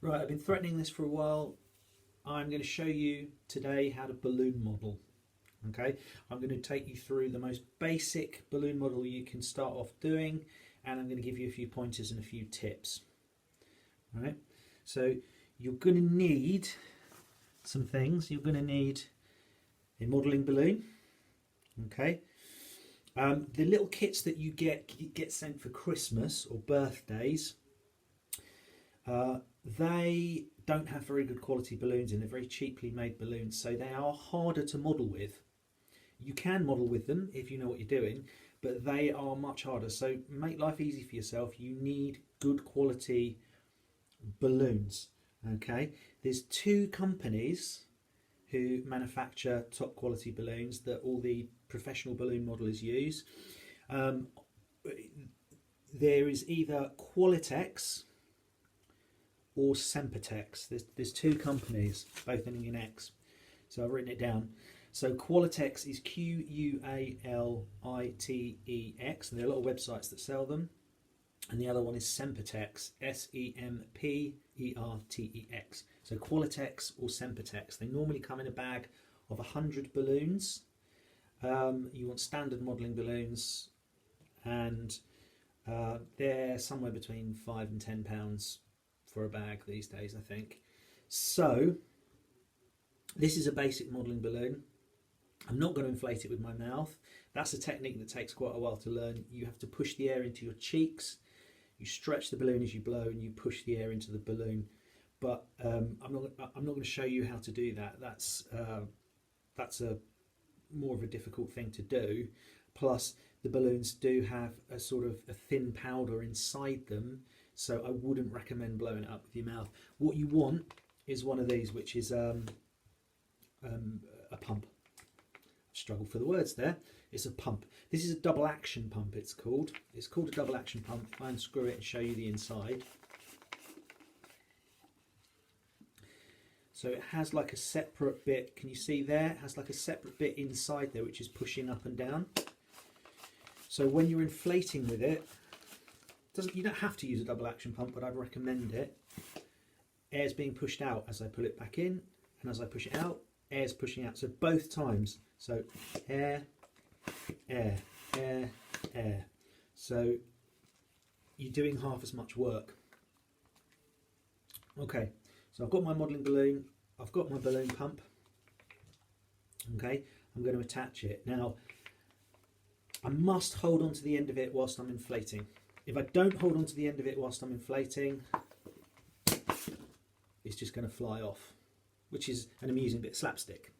Right, I've been threatening this for a while. I'm going to show you today how to balloon model. Okay, I'm going to take you through the most basic balloon model you can start off doing, and I'm going to give you a few pointers and a few tips. All right, so you're going to need some things. You're going to need a modelling balloon. Okay, the little kits that you get sent for Christmas or birthdays. They don't have very good quality balloons in. They're very cheaply made balloons, so they are harder to model with. You can model with them if you know what you're doing, but they are much harder. So make life easy for yourself. You need good quality balloons. Okay, there's two companies who manufacture top quality balloons that all the professional balloon modelers use. There is either Qualitex or Sempertex. There's two companies, both ending in X. So I've written it down. So Qualitex is Qualitex, and there are a lot of websites that sell them. And the other one is Sempertex, Sempertex. So Qualitex or Sempertex. They normally come in a bag of 100 balloons. You want standard modelling balloons, and they're somewhere between £5 and £10 for a bag these days, I think. So this is a basic modelling balloon. I'm not going to inflate it with my mouth. That's a technique that takes quite a while to learn. You have to push the air into your cheeks. You stretch the balloon as you blow, and you push the air into the balloon. But I'm not going to show you how to do that. That's a more of a difficult thing to do. Plus, the balloons do have a sort of a thin powder inside them, so I wouldn't recommend blowing it up with your mouth. What you want is one of these, which is a pump. I've struggled for the words there. It's a pump. This is a double action pump, it's called. It's called a double action pump. If I unscrew it and show you the inside. So it has like a separate bit, can you see there? It has like a separate bit inside there which is pushing up and down. So when you're inflating with it, you don't have to use a double action pump, but I'd recommend it. Air's being pushed out as I pull it back in, and as I push it out, air's pushing out. So both times. So air, air, air, air. So you're doing half as much work. Okay, so I've got my modelling balloon, I've got my balloon pump. Okay, I'm going to attach it. Now, I must hold on to the end of it whilst I'm inflating. If I don't hold on to the end of it whilst I'm inflating, it's just going to fly off, which is an amusing bit of slapstick.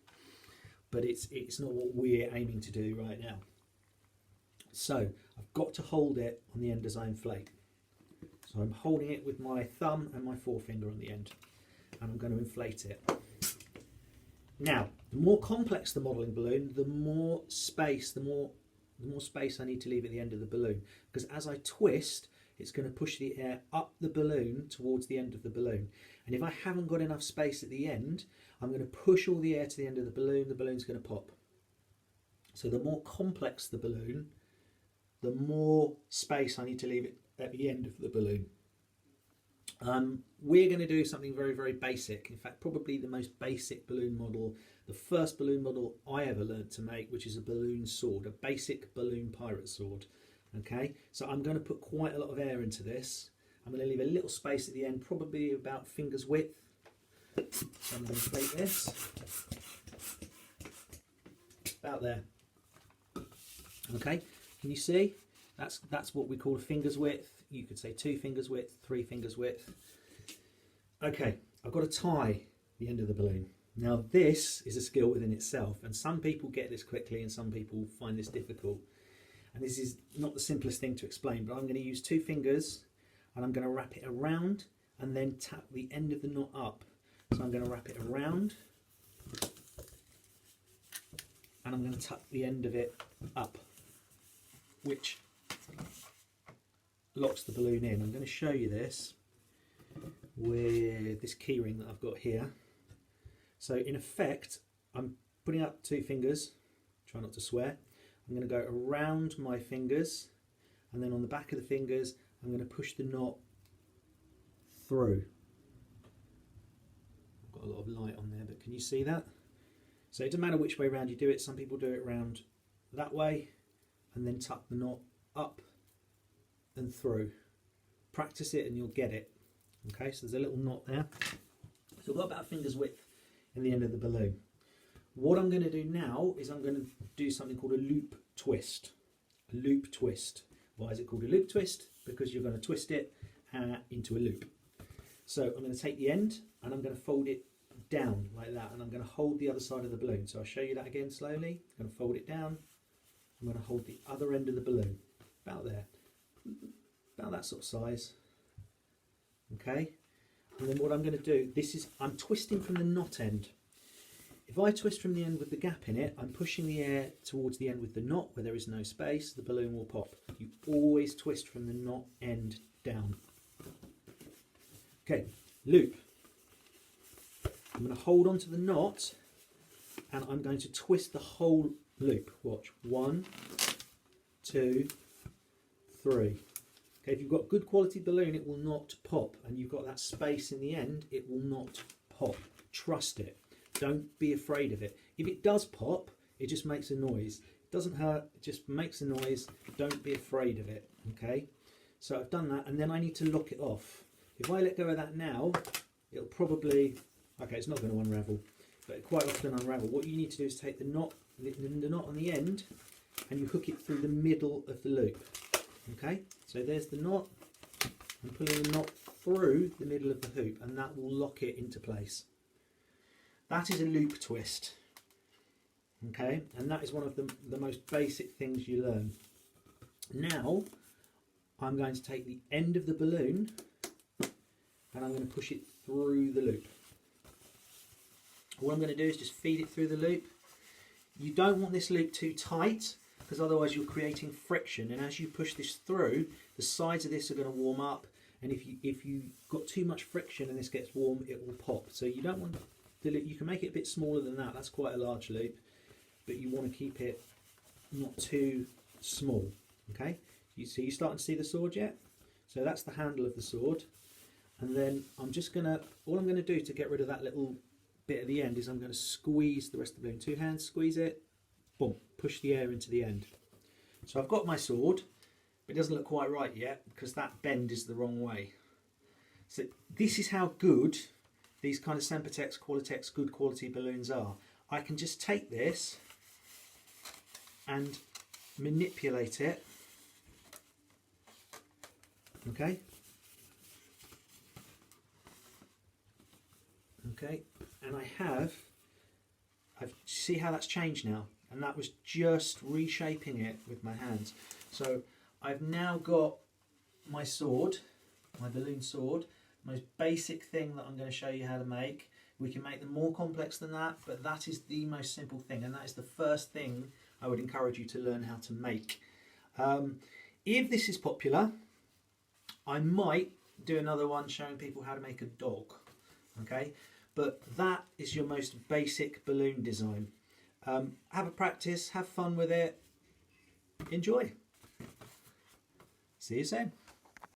But it's not what we're aiming to do right now. So I've got to hold it on the end as I inflate. So I'm holding it with my thumb and my forefinger on the end, and I'm going to inflate it. Now, the more complex the modelling balloon, the more space I need to leave at the end of the balloon, because as I twist, it's going to push the air up the balloon towards the end of the balloon. And if I haven't got enough space at the end, I'm going to push all the air to the end of the balloon's going to pop. So the more complex the balloon, the more space I need to leave it at the end of the balloon. We're going to do something very, very basic. In fact, probably the most basic balloon model, the first balloon model I ever learned to make, which is a balloon sword, a basic balloon pirate sword. Okay, so I'm going to put quite a lot of air into this. I'm going to leave a little space at the end, probably about finger's width. So I'm going to inflate this. About there. Okay, can you see? That's what we call a finger's width. You could say 2 fingers width, 3 fingers width. Okay, I've got to tie the end of the balloon. Now this is a skill within itself, and some people get this quickly and some people find this difficult. And this is not the simplest thing to explain, but I'm going to use 2 fingers and I'm going to wrap it around and then tap the end of the knot up. So I'm going to wrap it around and I'm going to tuck the end of it up, which locks the balloon in. I'm going to show you this with this key ring that I've got here. So in effect, I'm putting up 2 fingers, try not to swear. I'm going to go around my fingers, and then on the back of the fingers I'm going to push the knot through. You see that? So it doesn't matter which way round you do it. Some people do it round that way and then tuck the knot up and through. Practice it and you'll get it. Okay, so there's a little knot there. So I've got about a finger's width in the end of the balloon. What I'm going to do now is I'm going to do something called a loop twist. A loop twist. Why is it called a loop twist? Because you're going to twist it into a loop. So I'm going to take the end and I'm going to fold it down like that, and I'm going to hold the other side of the balloon. So I'll show you that again slowly. I'm going to fold it down. I'm going to hold the other end of the balloon, about there, about that sort of size. Okay, and then what I'm going to do, I'm twisting from the knot end. If I twist from the end with the gap in it, I'm pushing the air towards the end with the knot where there is no space, the balloon will pop. You always twist from the knot end down. Okay, loop. I'm going to hold onto the knot and I'm going to twist the whole loop. Watch. 1, 2, 3. Okay, if you've got good quality balloon, it will not pop, and you've got that space in the end, it will not pop. Trust it. Don't be afraid of it. If it does pop, it just makes a noise. It doesn't hurt, it just makes a noise. Don't be afraid of it. Okay, so I've done that, and then I need to lock it off. If I let go of that now, it'll probably, okay, it's not going to unravel, but it quite often unravel. What you need to do is take the knot on the end and you hook it through the middle of the loop. Okay, so there's the knot. I'm pulling the knot through the middle of the hoop and that will lock it into place. That is a loop twist. Okay, and that is one of the most basic things you learn. Now I'm going to take the end of the balloon and I'm going to push it through the loop. What I'm going to do is just feed it through the loop. You don't want this loop too tight because otherwise you're creating friction, and as you push this through, the sides of this are going to warm up, and if you got too much friction and this gets warm, it will pop. So you don't want the loop. You can make it a bit smaller than that. That's quite a large loop, but you want to keep it not too small. Okay, so you starting to see the sword yet? So that's the handle of the sword. And then all I'm going to do to get rid of that little bit at the end is I'm going to squeeze the rest of the balloon. 2 hands, squeeze it, boom, push the air into the end. So I've got my sword, but it doesn't look quite right yet because that bend is the wrong way. So this is how good these kind of Sempertex, Qualitex, good quality balloons are. I can just take this and manipulate it, okay? Okay, and I've see how that's changed now, and that was just reshaping it with my hands. So I've now got my sword, my balloon sword, most basic thing that I'm going to show you how to make. We can make them more complex than that, but that is the most simple thing, and that is the first thing I would encourage you to learn how to make. If this is popular, I might do another one showing people how to make a dog. Okay, but that is your most basic balloon design. Have a practice, have fun with it, enjoy. See you soon.